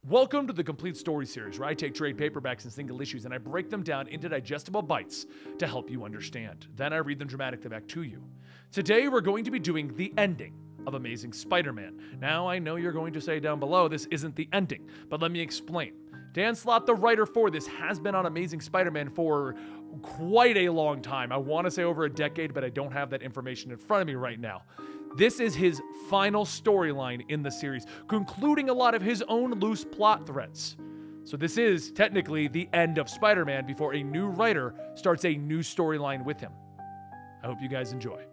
Welcome to the Complete Story Series, where I take trade paperbacks and single issues and I break them down into digestible bites to help you understand. Then I read them dramatically back to you. Today we're going to be doing the ending of Amazing Spider-Man. Now I know you're going to say down below this isn't the ending, but let me explain. Dan Slott, the writer for this, has been on Amazing Spider-Man for quite a long time. I want to say over a decade, but I don't have that information in front of me right now. This is his final storyline in the series, concluding a lot of his own loose plot threads. So this is technically the end of Spider-Man before a new writer starts a new storyline with him. I hope you guys enjoy.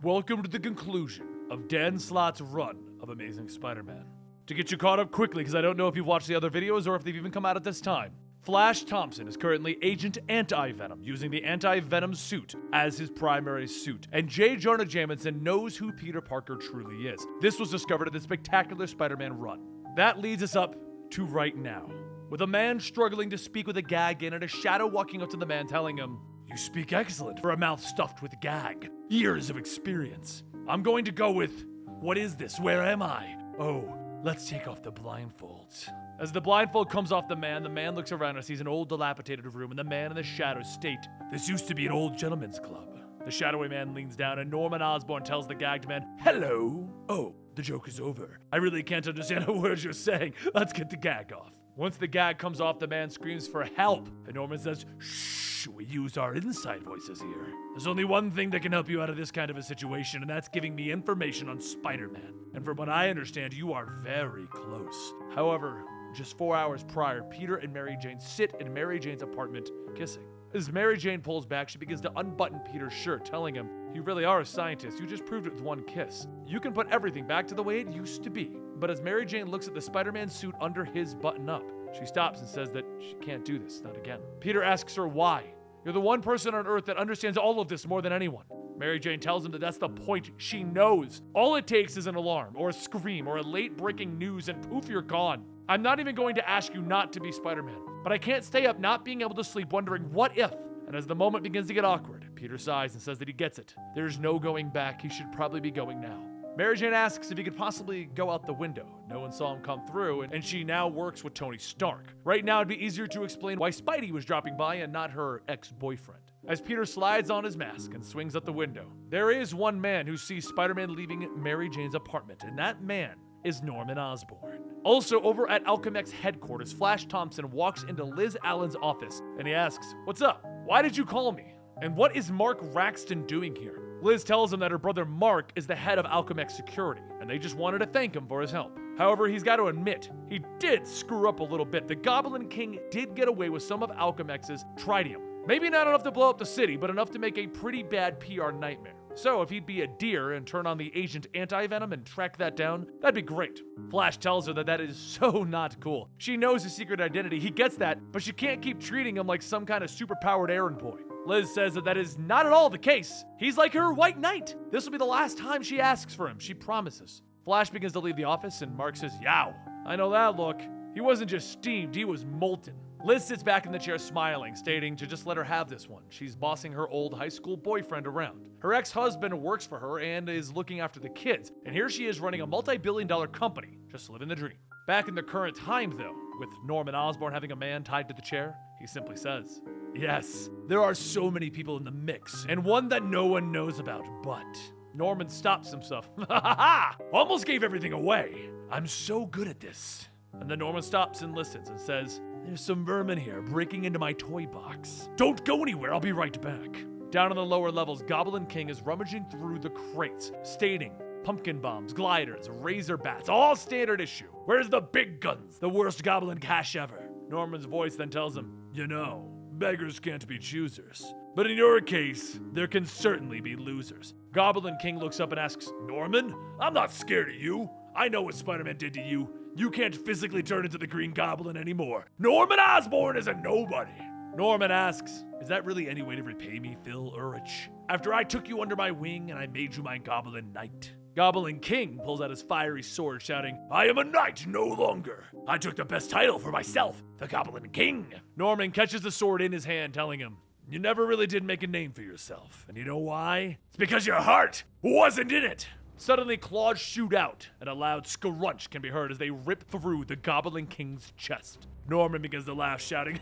Welcome to the conclusion of Dan Slott's run of Amazing Spider-Man. To get you caught up quickly, because I don't know if you've watched the other videos or if they've even come out at this time, Flash Thompson is currently Agent Anti-Venom, using the Anti-Venom suit as his primary suit. And J. Jonah Jameson knows who Peter Parker truly is. This was discovered in the spectacular Spider-Man run. That leads us up to right now, with a man struggling to speak with a gag in and a shadow walking up to the man telling him, "You speak excellent for a mouth stuffed with gag. Years of experience. I'm going to go with, what is this? Where am I? Oh, let's take off the blindfolds." As the blindfold comes off the man looks around and sees an old dilapidated room, and the man in the shadows state, "This used to be an old gentleman's club." The shadowy man leans down and Norman Osborn tells the gagged man, "Hello? Oh, the joke is over. I really can't understand a word you're saying. Let's get the gag off." Once the gag comes off, the man screams for help, and Norman says, "Shh, we use our inside voices here. There's only one thing that can help you out of this kind of a situation, and that's giving me information on Spider-Man. And from what I understand, you are very close." However, just 4 hours prior, Peter and Mary Jane sit in Mary Jane's apartment kissing. As Mary Jane pulls back, she begins to unbutton Peter's shirt, telling him, "You really are a scientist. You just proved it with one kiss. You can put everything back to the way it used to be." But as Mary Jane looks at the Spider-Man suit under his button-up, she stops and says that she can't do this, not again. Peter asks her why. "You're the one person on Earth that understands all of this more than anyone." Mary Jane tells him that that's the point. She knows. All it takes is an alarm, or a scream, or a late breaking news, and poof, you're gone. I'm not even going to ask you not to be Spider-Man, but I can't stay up not being able to sleep wondering what if. And as the moment begins to get awkward, Peter sighs and says that he gets it. There's no going back. He should probably be going now. Mary Jane asks if he could possibly go out the window. No one saw him come through, and she now works with Tony Stark. Right now, it'd be easier to explain why Spidey was dropping by and not her ex-boyfriend. As Peter slides on his mask and swings out the window, there is one man who sees Spider-Man leaving Mary Jane's apartment, and that man is Norman Osborn. Also, over at Alchemix headquarters, Flash Thompson walks into Liz Allen's office, and he asks, "What's up? Why did you call me? And what is Mark Raxton doing here?" Liz tells him that her brother Mark is the head of Alchemix security, and they just wanted to thank him for his help. However, he's got to admit, he did screw up a little bit. The Goblin King did get away with some of Alchemix's tritium. Maybe not enough to blow up the city, but enough to make a pretty bad PR nightmare. So if he'd be a deer and turn on the Agent Anti-Venom and track that down, that'd be great. Flash tells her that is so not cool. She knows his secret identity, he gets that, but she can't keep treating him like some kind of superpowered errand boy. Liz says that is not at all the case. He's like her white knight. This will be the last time she asks for him, she promises. Flash begins to leave the office and Mark says, "Yow, I know that look. He wasn't just steamed, he was molten." Liz sits back in the chair smiling, stating to just let her have this one. She's bossing her old high school boyfriend around. Her ex-husband works for her and is looking after the kids, and here she is running a multi-billion-dollar company, just living the dream. Back in the current time, though, with Norman Osborn having a man tied to the chair, he simply says, "Yes, there are so many people in the mix, and one that no one knows about, but..." Norman stops himself. "Ha ha ha! Almost gave everything away. I'm so good at this." And then Norman stops and listens and says, "There's some vermin here breaking into my toy box. Don't go anywhere, I'll be right back." Down on the lower levels, Goblin King is rummaging through the crates, stating, pumpkin bombs, gliders, razor bats, all standard issue. Where's the big guns? The worst goblin cash ever. Norman's voice then tells him, "You know, beggars can't be choosers. But in your case, there can certainly be losers." Goblin King looks up and asks, "Norman, I'm not scared of you. I know what Spider-Man did to you. You can't physically turn into the Green Goblin anymore. Norman Osborn is a nobody." Norman asks, "Is that really any way to repay me, Phil Urich? After I took you under my wing and I made you my Goblin Knight?" Goblin King pulls out his fiery sword, shouting, "I am a knight no longer. I took the best title for myself, the Goblin King." Norman catches the sword in his hand, telling him, "You never really did make a name for yourself. And you know why? It's because your heart wasn't in it." Suddenly, claws shoot out, and a loud scrunch can be heard as they rip through the Goblin King's chest. Norman begins to laugh, shouting,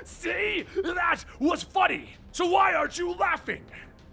"See? That was funny! So why aren't you laughing?"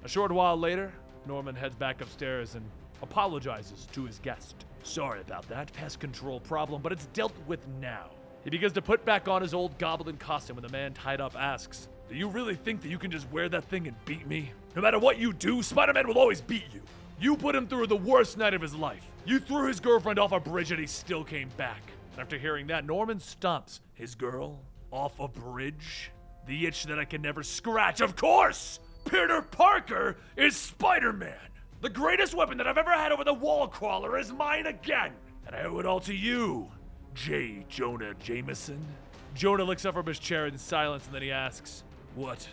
A short while later, Norman heads back upstairs and apologizes to his guest. "Sorry about that pest control problem, but it's dealt with now." He begins to put back on his old goblin costume when the man tied up asks, "Do you really think that you can just wear that thing and beat me? No matter what you do, Spider-Man will always beat you. You put him through the worst night of his life. You threw his girlfriend off a bridge and he still came back." After hearing that, Norman stomps. "His girl? Off a bridge? The itch that I can never scratch, of course! Peter Parker is Spider-Man! The greatest weapon that I've ever had over the wall crawler is mine again! And I owe it all to you, J. Jonah Jameson." Jonah looks up from his chair in silence and then he asks, What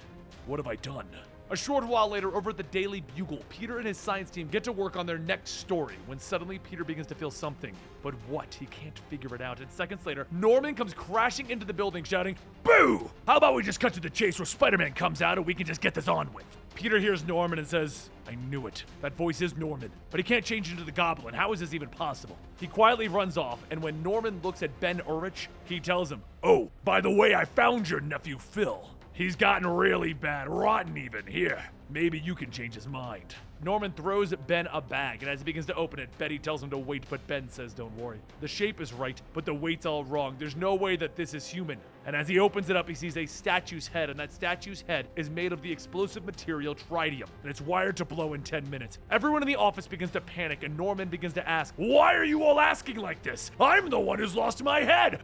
have I done?" A short while later, over at the Daily Bugle, Peter and his science team get to work on their next story when suddenly Peter begins to feel something. But what? He can't figure it out. And seconds later, Norman comes crashing into the building shouting, "Boo! How about we just cut to the chase where Spider-Man comes out and we can just get this on with?" Peter hears Norman and says, "I knew it. That voice is Norman, but he can't change into the Goblin. How is this even possible?" He quietly runs off, and when Norman looks at Ben Urich, he tells him, "Oh, by the way, I found your nephew Phil. He's gotten really bad, rotten even. Here, maybe you can change his mind." Norman throws Ben a bag, and as he begins to open it, Betty tells him to wait, but Ben says, "Don't worry. The shape is right, but the weight's all wrong. There's no way that this is human." And as he opens it up, he sees a statue's head, and that statue's head is made of the explosive material tritium, and it's wired to blow in 10 minutes. Everyone in the office begins to panic, and Norman begins to ask, "Why are you all asking like this? I'm the one who's lost my head!"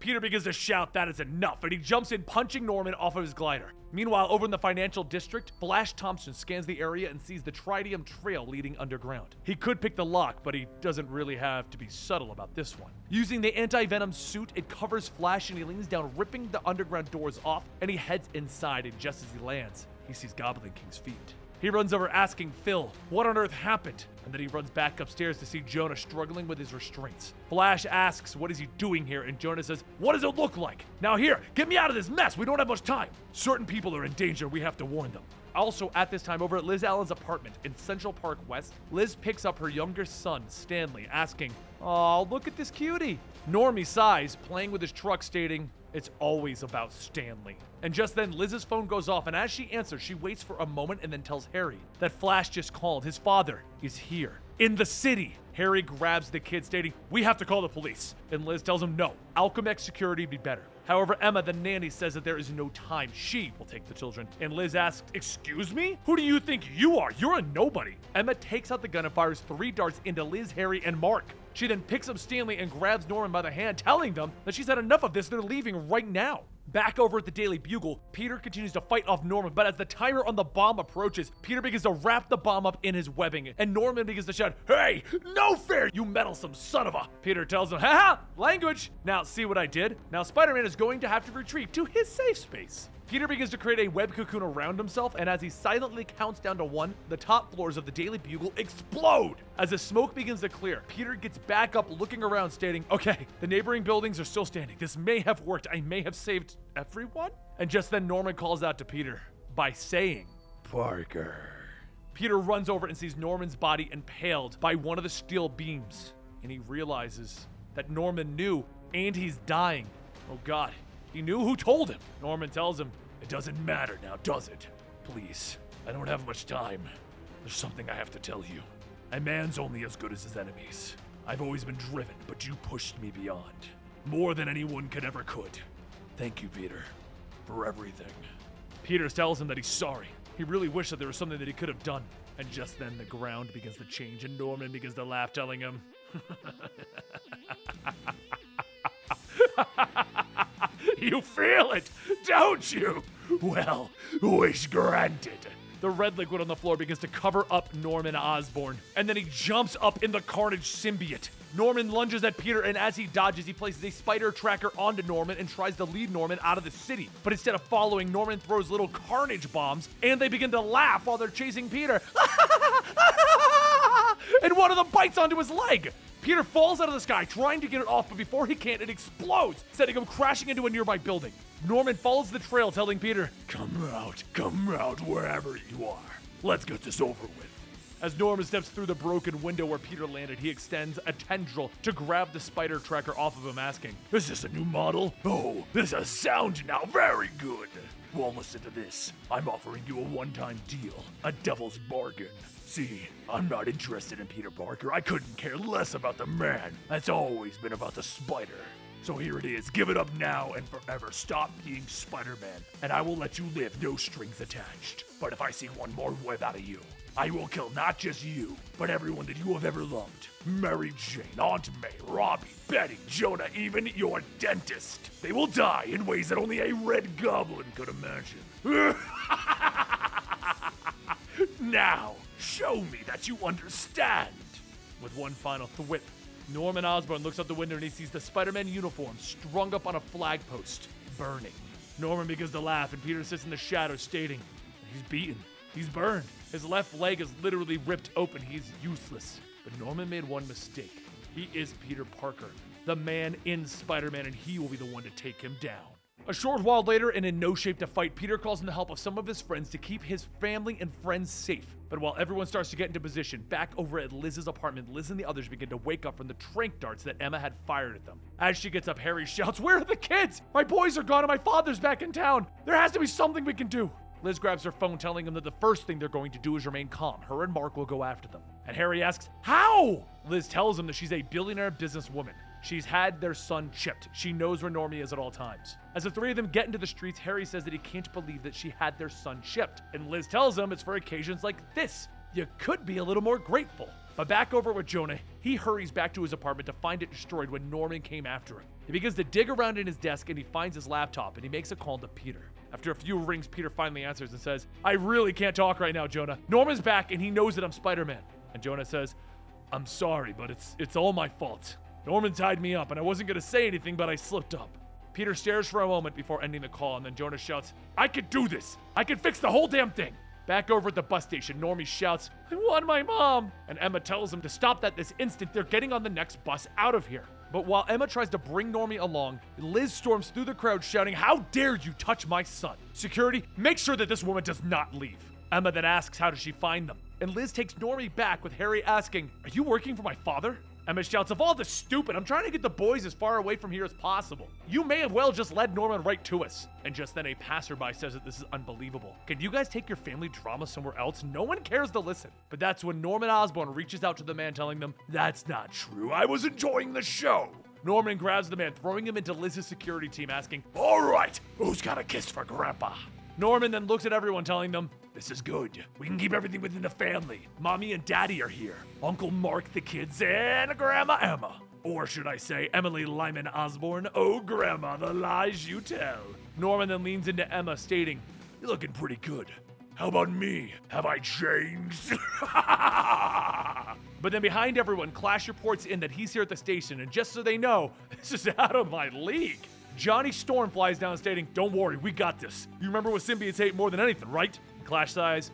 Peter begins to shout that is enough, and he jumps in, punching Norman off of his glider. Meanwhile, over in the financial district, Flash Thompson scans the area and sees the tritium trail leading underground. He could pick the lock, but he doesn't really have to be subtle about this one. Using the anti-venom suit, it covers Flash and he leans down, ripping the underground doors off, and he heads inside, and just as he lands, he sees Goblin King's feet. He runs over asking Phil, what on earth happened? And then he runs back upstairs to see Jonah struggling with his restraints. Flash asks, what is he doing here? And Jonah says, what does it look like? Now here, get me out of this mess. We don't have much time. Certain people are in danger. We have to warn them. Also, at this time, over at Liz Allen's apartment in Central Park West, Liz picks up her younger son, Stanley, asking, oh, look at this cutie. Normie sighs, playing with his truck, stating, it's always about Stanley. And just then, Liz's phone goes off, and as she answers, she waits for a moment and then tells Harry that Flash just called. His father is here, in the city. Harry grabs the kid, stating, we have to call the police. And Liz tells him, no, Alchemax security would be better. However, Emma, the nanny, says that there is no time. She will take the children. And Liz asks, excuse me? Who do you think you are? You're a nobody. Emma takes out the gun and fires 3 darts into Liz, Harry, and Mark. She then picks up Stanley and grabs Norman by the hand, telling them that she's had enough of this. They're leaving right now. Back over at the Daily Bugle, Peter continues to fight off Norman, but as the timer on the bomb approaches, Peter begins to wrap the bomb up in his webbing, and Norman begins to shout, hey, no fair, you meddlesome son of a... Peter tells him, haha, language. Now, see what I did? Now Spider-Man is going to have to retreat to his safe space. Peter begins to create a web cocoon around himself, and as he silently counts down to 1, the top floors of the Daily Bugle explode! As the smoke begins to clear, Peter gets back up looking around, stating, okay, the neighboring buildings are still standing. This may have worked. I may have saved everyone? And just then Norman calls out to Peter by saying, Parker. Peter runs over and sees Norman's body impaled by one of the steel beams, and he realizes that Norman knew, and he's dying. Oh God. He knew who told him. Norman tells him, it doesn't matter now, does it? Please, I don't have much time. There's something I have to tell you. A man's only as good as his enemies. I've always been driven, but you pushed me beyond. More than anyone could. Thank you, Peter, for everything. Peter tells him that he's sorry. He really wished that there was something that he could have done. And just then the ground begins to change and Norman begins to laugh, telling him, you feel it, don't you? Well, wish granted. The red liquid on the floor begins to cover up Norman Osborn, and then he jumps up in the Carnage symbiote. Norman lunges at Peter, and as he dodges, he places a spider tracker onto Norman and tries to lead Norman out of the city. But instead of following, Norman throws little Carnage bombs, and they begin to laugh while they're chasing Peter. And one of them bites onto his leg. Peter falls out of the sky, trying to get it off, but before he can, it explodes, sending him crashing into a nearby building. Norman follows the trail, telling Peter, come out wherever you are. Let's get this over with. As Norman steps through the broken window where Peter landed, he extends a tendril to grab the spider tracker off of him, asking, is this a new model? Oh, this is sound now very good. Well, listen to this. I'm offering you a one-time deal, a devil's bargain. See, I'm not interested in Peter Parker. I couldn't care less about the man. That's always been about the spider. So here it is. Give it up now and forever. Stop being Spider-Man, and I will let you live, no strings attached. But if I see one more web out of you, I will kill not just you, but everyone that you have ever loved. Mary Jane, Aunt May, Robbie, Betty, Jonah, even your dentist. They will die in ways that only a red goblin could imagine. Now, show me that you understand. With one final thwip, Norman Osborn looks out the window and he sees the Spider-Man uniform strung up on a flagpost, burning. Norman begins to laugh and Peter sits in the shadows stating, he's beaten, he's burned. His left leg is literally ripped open, he's useless. But Norman made one mistake. He is Peter Parker, the man in Spider-Man, and he will be the one to take him down. A short while later, and in no shape to fight, Peter calls in the help of some of his friends to keep his family and friends safe. But while everyone starts to get into position, back over at Liz's apartment, Liz and the others begin to wake up from the tranq darts that Emma had fired at them. As she gets up, Harry shouts, where are the kids? My boys are gone and my father's back in town. There has to be something we can do. Liz grabs her phone, telling him that the first thing they're going to do is remain calm. Her and Mark will go after them. And Harry asks, how? Liz tells him that she's a billionaire businesswoman. She's had their son chipped. She knows where Normie is at all times. As the three of them get into the streets, Harry says that he can't believe that she had their son chipped. And Liz tells him it's for occasions like this. You could be a little more grateful. But back over with Jonah, he hurries back to his apartment to find it destroyed when Norman came after him. He begins to dig around in his desk and he finds his laptop and he makes a call to Peter. After a few rings, Peter finally answers and says, I really can't talk right now, Jonah. Norman's back and he knows that I'm Spider-Man. And Jonah says, I'm sorry, but it's all my fault. Norman tied me up and I wasn't going to say anything, but I slipped up. Peter stares for a moment before ending the call, and then Jonah shouts, I could do this. I can fix the whole damn thing. Back over at the bus station, Normie shouts, I want my mom. And Emma tells him to stop that this instant. They're getting on the next bus out of here. But while Emma tries to bring Normie along, Liz storms through the crowd shouting, how dare you touch my son? Security, make sure that this woman does not leave. Emma then asks, how does she find them? And Liz takes Normie back with Harry asking, are you working for my father? Emma shouts, of all the stupid, I'm trying to get the boys as far away from here as possible. You may have well just led Norman right to us. And just then a passerby says that this is unbelievable. Can you guys take your family drama somewhere else? No one cares to listen. But that's when Norman Osborn reaches out to the man, telling them, that's not true. I was enjoying the show. Norman grabs the man, throwing him into Liz's security team, asking, all right, who's got a kiss for Grandpa? Norman then looks at everyone, telling them, this is good. We can keep everything within the family. Mommy and Daddy are here. Uncle Mark, the kids, and Grandma Emma. Or should I say, Emily Lyman Osborn. Oh, Grandma, the lies you tell. Norman then leans into Emma, stating, you're looking pretty good. How about me? Have I changed? But then behind everyone, Clash reports in that he's here at the station, and just so they know, this is out of my league. Johnny Storm flies down stating, don't worry, we got this. You remember what symbiotes hate more than anything, right? Clash sighs,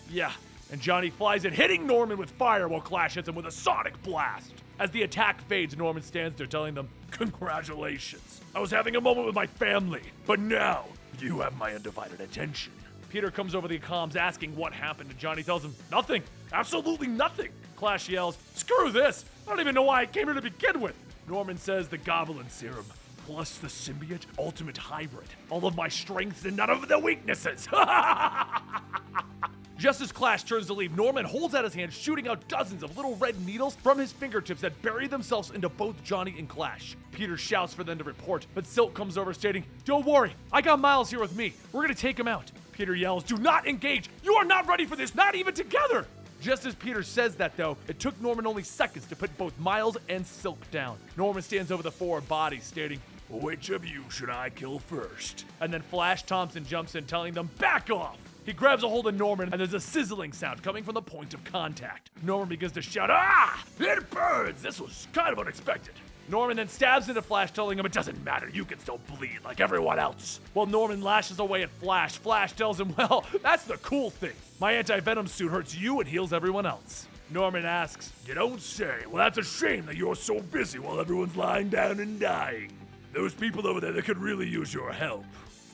yeah. And Johnny flies in, hitting Norman with fire while Clash hits him with a sonic blast. As the attack fades, Norman stands there telling them, congratulations. I was having a moment with my family, but now you have my undivided attention. Peter comes over the comms asking what happened, and Johnny tells him, nothing, absolutely nothing. Clash yells, screw this, I don't even know why I came here to begin with. Norman says the Goblin serum, plus the symbiote ultimate hybrid. All of my strengths and none of the weaknesses. Just as Clash turns to leave, Norman holds out his hand, shooting out dozens of little red needles from his fingertips that bury themselves into both Johnny and Clash. Peter shouts for them to report, but Silk comes over stating, don't worry, I got Miles here with me. We're gonna take him out. Peter yells, do not engage. You are not ready for this, not even together. Just as Peter says that, though, it took Norman only seconds to put both Miles and Silk down. Norman stands over the four bodies, stating, which of you should I kill first? And then Flash Thompson jumps in, telling them, back off! He grabs a hold of Norman, and there's a sizzling sound coming from the point of contact. Norman begins to shout, "Ah! It burns! This was kind of unexpected." Norman then stabs into Flash, telling him it doesn't matter, you can still bleed like everyone else. While Norman lashes away at Flash, Flash tells him, "Well, that's the cool thing. My anti-venom suit hurts you and heals everyone else." Norman asks, "You don't say. Well, that's a shame that you're so busy while everyone's lying down and dying. Those people over there, they could really use your help."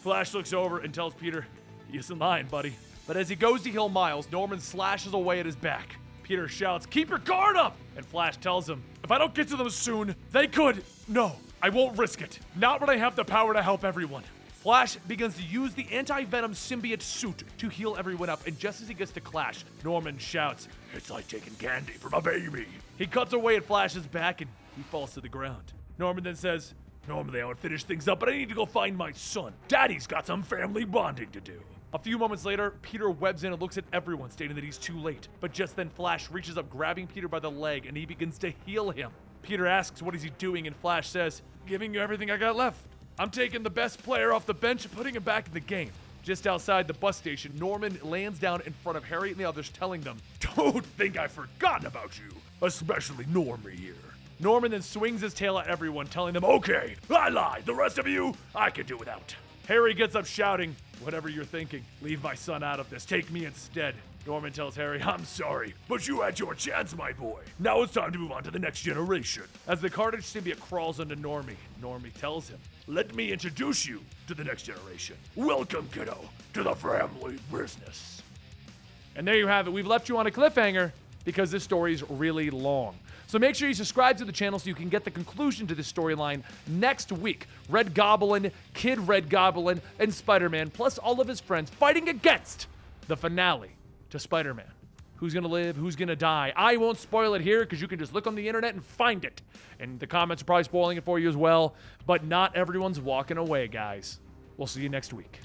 Flash looks over and tells Peter, "He isn't lying, buddy." But as he goes to heal Miles, Norman slashes away at his back. Peter shouts, "Keep your guard up!" And Flash tells him, "If I don't get to them soon, they could. No, I won't risk it. Not when I have the power to help everyone." Flash begins to use the anti-venom symbiote suit to heal everyone up, and just as he gets to Clash, Norman shouts, "It's like taking candy from a baby." He cuts away at Flash's back and he falls to the ground. Norman then says, "Normally I would finish things up, but I need to go find my son. Daddy's got some family bonding to do." A few moments later, Peter webs in and looks at everyone, stating that he's too late. But just then Flash reaches up, grabbing Peter by the leg, and he begins to heal him. Peter asks what is he doing, and Flash says, "Giving you everything I got left. I'm taking the best player off the bench and putting him back in the game." Just outside the bus station, Norman lands down in front of Harry and the others, telling them, "Don't think I've forgotten about you, especially Normie here." Norman then swings his tail at everyone, telling them, "Okay, I lied. The rest of you, I can do without." Harry gets up shouting, "Whatever you're thinking, leave my son out of this. Take me instead." Norman tells Harry, "I'm sorry, but you had your chance, my boy. Now it's time to move on to the next generation." As the Carnage symbiote crawls onto Normie, Normie tells him, "Let me introduce you to the next generation. Welcome, kiddo, to the family business." And there you have it. We've left you on a cliffhanger because this story is really long. So make sure you subscribe to the channel so you can get the conclusion to this storyline next week. Red Goblin, Kid Red Goblin, and Spider-Man, plus all of his friends fighting against the finale to Spider-Man. Who's gonna live? Who's gonna die? I won't spoil it here because you can just look on the internet and find it. And the comments are probably spoiling it for you as well. But not everyone's walking away, guys. We'll see you next week.